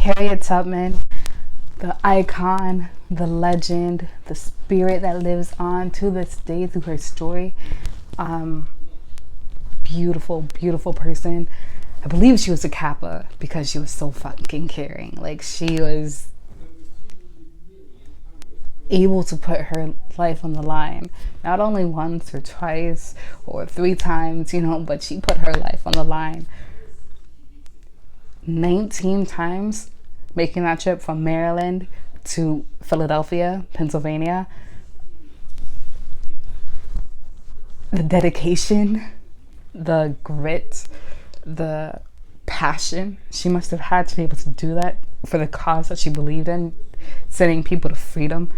Harriet Tubman, the icon, the legend, the spirit that lives on to this day through her story. Beautiful, beautiful person. I believe she was a Kapha because she was so fucking caring. Like, she was able to put her life on the line, not only once or twice or 3 times, but she put her life on the line 19 times, making that trip from Maryland to Philadelphia, Pennsylvania. The dedication, the grit, the passion she must have had to be able to do that for the cause that she believed in, sending people to freedom.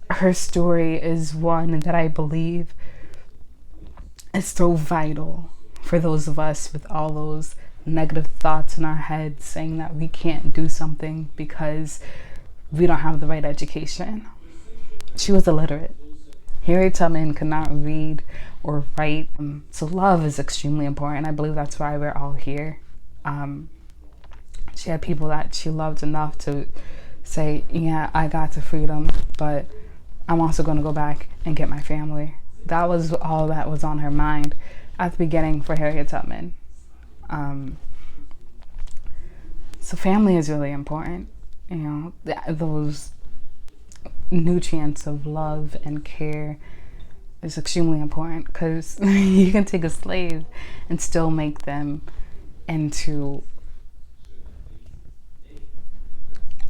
Her story is one that I believe is so vital for those of us with all those negative thoughts in our heads saying that we can't do something because we don't have the right education. She was illiterate. Harriet Tubman could not read or write. So love is extremely important. I believe that's why we're all here. She had people that she loved enough to say, yeah, I got to freedom, but I'm also going to go back and get my family. That was all that was on her mind at the beginning for Harriet Tubman. So family is really important. Those nutrients of love and care is extremely important, because you can take a slave and still make them into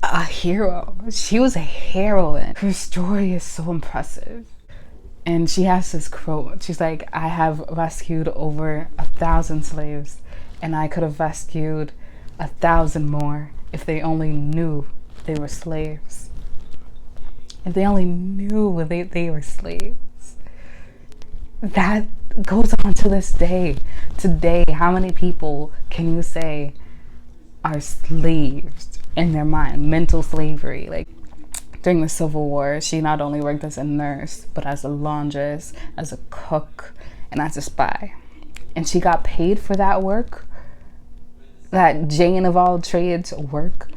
a hero. She was a heroine. Her story is so impressive. And she has this quote. She's like, I have rescued over 1,000 slaves, and I could have rescued 1,000 more if they only knew they were slaves. If they only knew they were slaves. That goes on to this day. Today, how many people can you say are slaves in their mind? Mental slavery. Like, during the Civil War, she not only worked as a nurse, but as a laundress, as a cook, and as a spy. And she got paid for that work, that Jane of all trades work,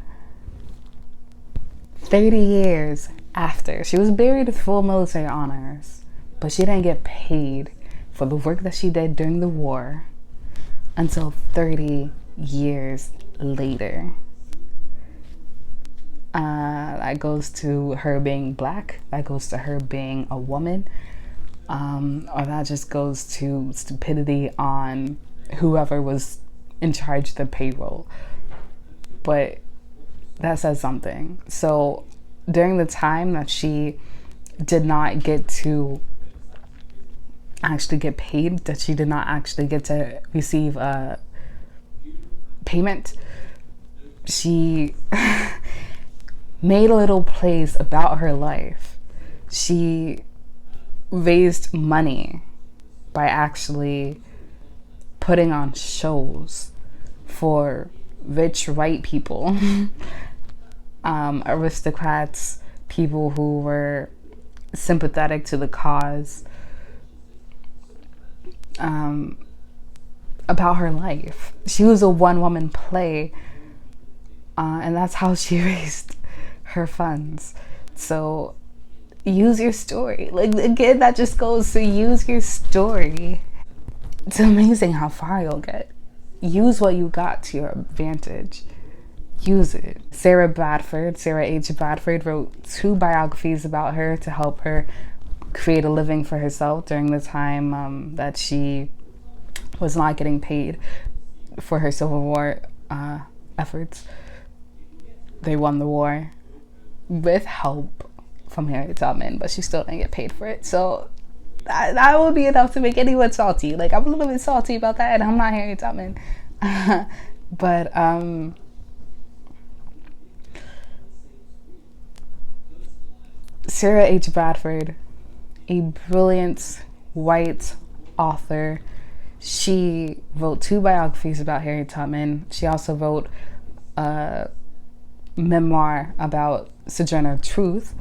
30 years after. She was buried with full military honors, but she didn't get paid for the work that she did during the war until 30 years later. That goes to her being black, that goes to her being a woman, or that just goes to stupidity on whoever was in charge of the payroll. But that says something. So during the time that she did not get to actually get paid, that she did not actually get to receive a payment, she made a little place about her life. She raised money by actually putting on shows for rich white people, aristocrats, people who were sympathetic to the cause, about her life. She was a one-woman play, and that's how she raised her funds. So use your story. Like, again, that just goes to use your story. It's amazing how far you'll get. Use what you got to your advantage. Use it. Sarah H. Bradford wrote 2 biographies about her to help her create a living for herself during the time that she was not getting paid for her Civil War efforts. They won the war with help from Harriet Tubman, but she still didn't get paid for it. So that would be enough to make anyone salty. Like, I'm a little bit salty about that, and I'm not Harriet Tubman. But Sarah H. Bradford, a brilliant white author. She wrote 2 biographies about Harriet Tubman. She also wrote a memoir about Sojourner Truth.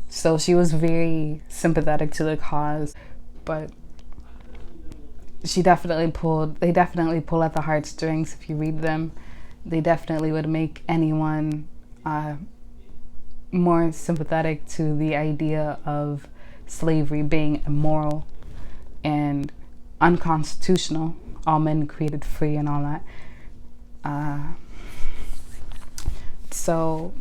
So she was very sympathetic to the cause. But they definitely pull at the heartstrings. If you read them, they definitely would make anyone more sympathetic to the idea of slavery being immoral and unconstitutional, all men created free and all that. So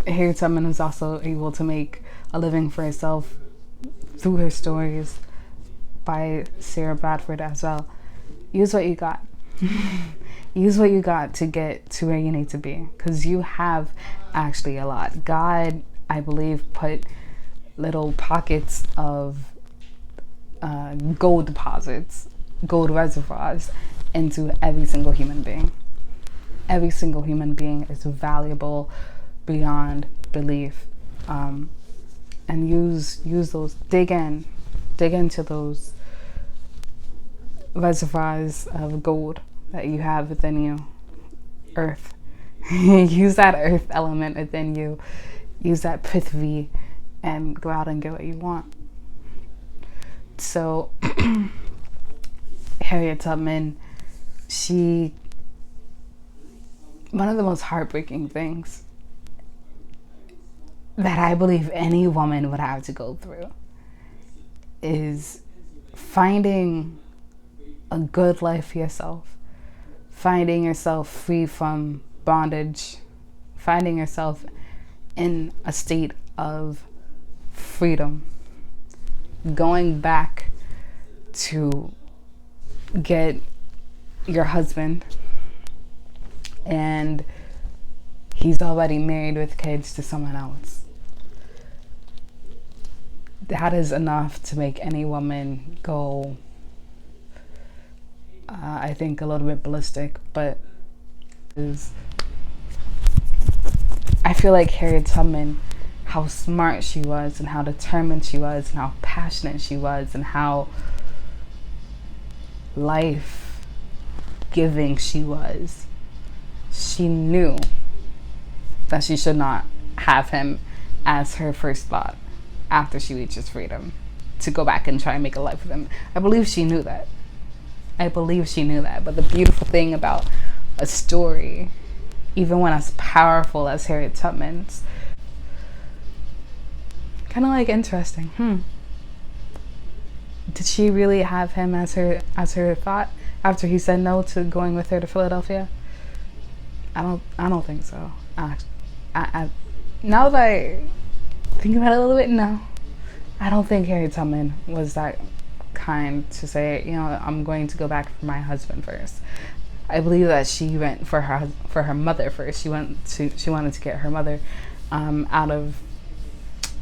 Harriet Tubman was also able to make a living for herself through her stories by Sarah Bradford as well. Use what you got. Use what you got to get to where you need to be, because you have actually a lot. God, I believe, put little pockets of gold deposits, gold reservoirs into every single human being. Every single human being is valuable beyond belief. And use those, dig into those reservoirs of gold that you have within you. Earth. Use that earth element within you. Use that prithvi and go out and get what you want. So Harriet Tubman, one of the most heartbreaking things that I believe any woman would have to go through is finding a good life for yourself, finding yourself free from bondage, finding yourself in a state of freedom, going back to get your husband and he's already married with kids to someone else. That is enough to make any woman go, I think, a little bit ballistic. But I feel like Harriet Tubman, how smart she was and how determined she was and how passionate she was and how life-giving she was, she knew that she should not have him as her first thought after she reaches freedom, to go back and try and make a life with him. I believe she knew that. But the beautiful thing about a story, even one as powerful as Harriet Tubman's, kind of like interesting. Did she really have him as her thought after he said no to going with her to Philadelphia? I don't think so. I now that I think about it a little bit, no. I don't think Harriet Tubman was that kind to say, I'm going to go back for my husband first. I believe that she went for her mother first. She wanted to get her mother out of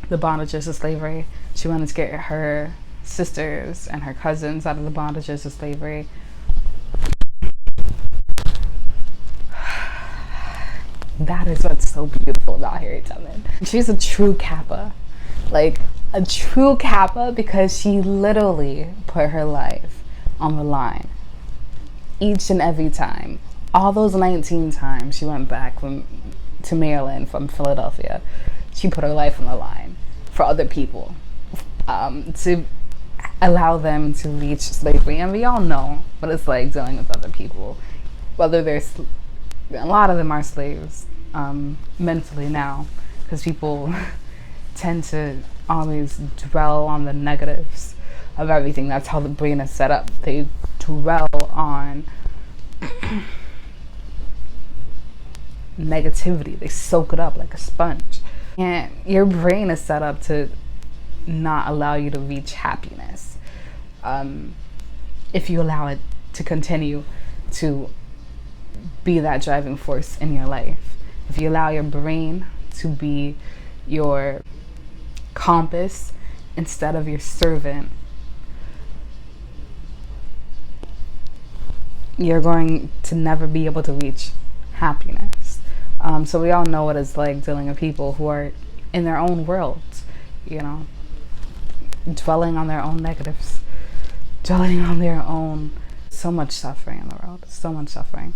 the bondages of slavery. She wanted to get her sisters and her cousins out of the bondages of slavery. That is what's so beautiful about Harriet Tubman. She's a true Kapha. Like a true Kapha, because she literally put her life on the line each and every time. All those 19 times she went back to Maryland from Philadelphia, she put her life on the line for other people, to allow them to reach slavery. And we all know what it's like dealing with other people, whether a lot of them are slaves mentally now, because people tend to always dwell on the negatives of everything. That's how the brain is set up. They dwell on negativity. They soak it up like a sponge. And your brain is set up to not allow you to reach happiness. If you allow it to continue to be that driving force in your life. If you allow your brain to be your compass instead of your servant, you're going to never be able to reach happiness. So we all know what it's like dealing with people who are in their own worlds, dwelling on their own negatives, dwelling on their own. So much suffering in the world, so much suffering.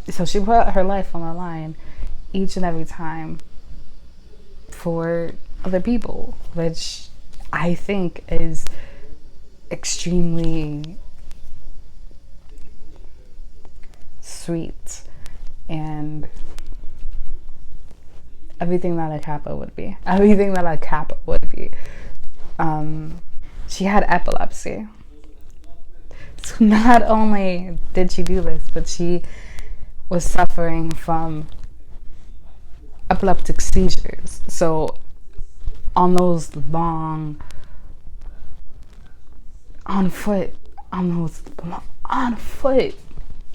So she put her life on the line each and every time for other people, which I think is extremely sweet and everything that a Kapha would be. Everything that a Kapha would be. She had epilepsy. So not only did she do this, but she was suffering from epileptic seizures. So on those long, on foot,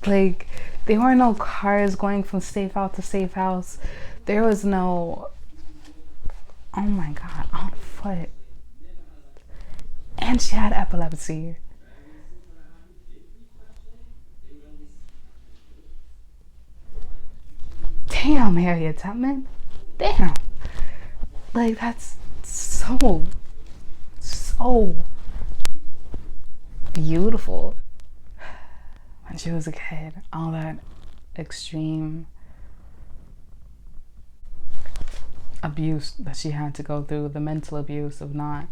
like there were no cars going from safe house to safe house. There was no, oh my God, on foot. And she had epilepsy. Damn, Harriet Tubman. Damn. Like, that's so beautiful. When she was a kid, all that extreme abuse that she had to go through, the mental abuse of not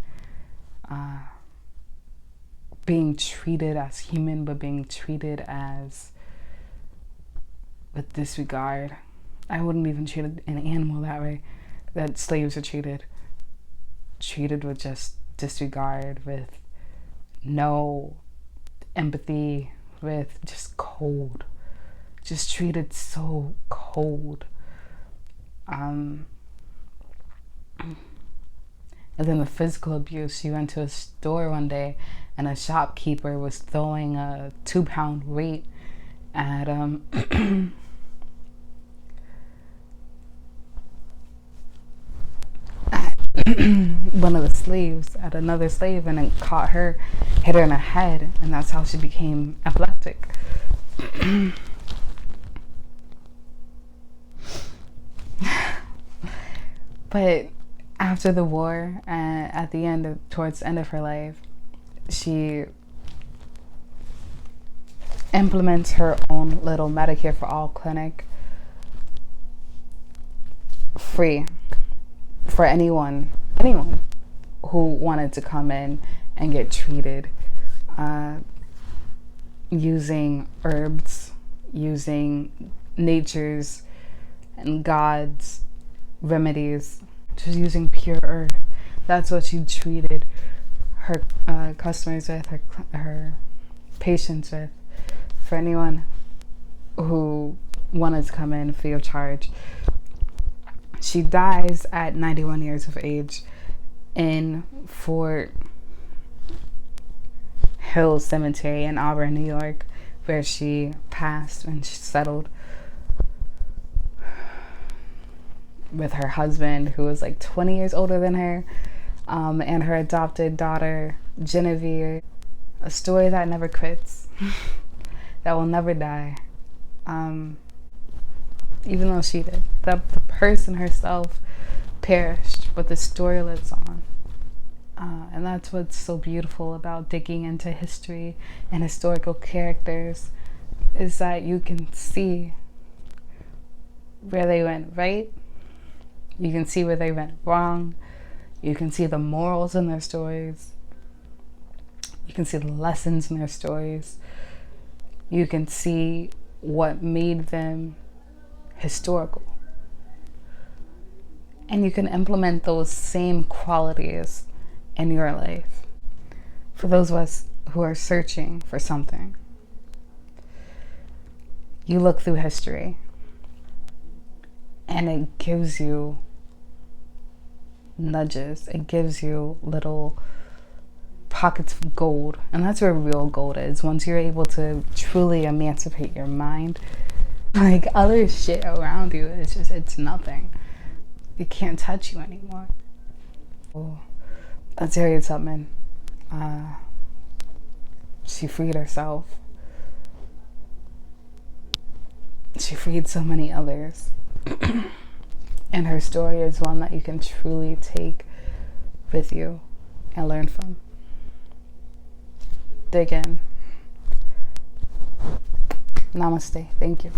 being treated as human, but being treated as with disregard. I wouldn't even treat an animal that way, that slaves are treated with just disregard, with no empathy, with just cold, just treated so cold. And then the physical abuse. She went to a store one day and a shopkeeper was throwing a 2-pound weight at one of the slaves, at another slave, and it caught her, hit her in the head, and that's how she became epileptic. But after the war, at the end, towards the end of her life, she implements her own little Medicare for All clinic, free for anyone who wanted to come in and get treated, using herbs, using nature's and God's remedies, just using pure earth. That's what she treated her customers with, her patients with, for anyone who wanted to come in free of charge. She dies at 91 years of age in Fort Hill Cemetery in Auburn, New York, where she passed and she settled with her husband, who was like 20 years older than her, and her adopted daughter, Genevieve. A story that never quits, that will never die. Even though she did. The person herself perished, but the story lives on. And that's what's so beautiful about digging into history and historical characters, is that you can see where they went right, you can see where they went wrong, you can see the morals in their stories, you can see the lessons in their stories, you can see what made them historical. And you can implement those same qualities in your life. For those of us who are searching for something, you look through history and it gives you nudges, it gives you little pockets of gold. And that's where real gold is. Once you're able to truly emancipate your mind, like other shit around you, it's nothing. It can't touch you anymore. Oh, that's Harriet Tubman. She freed herself. She freed so many others. And her story is one that you can truly take with you and learn from. Dig in. Namaste. Thank you.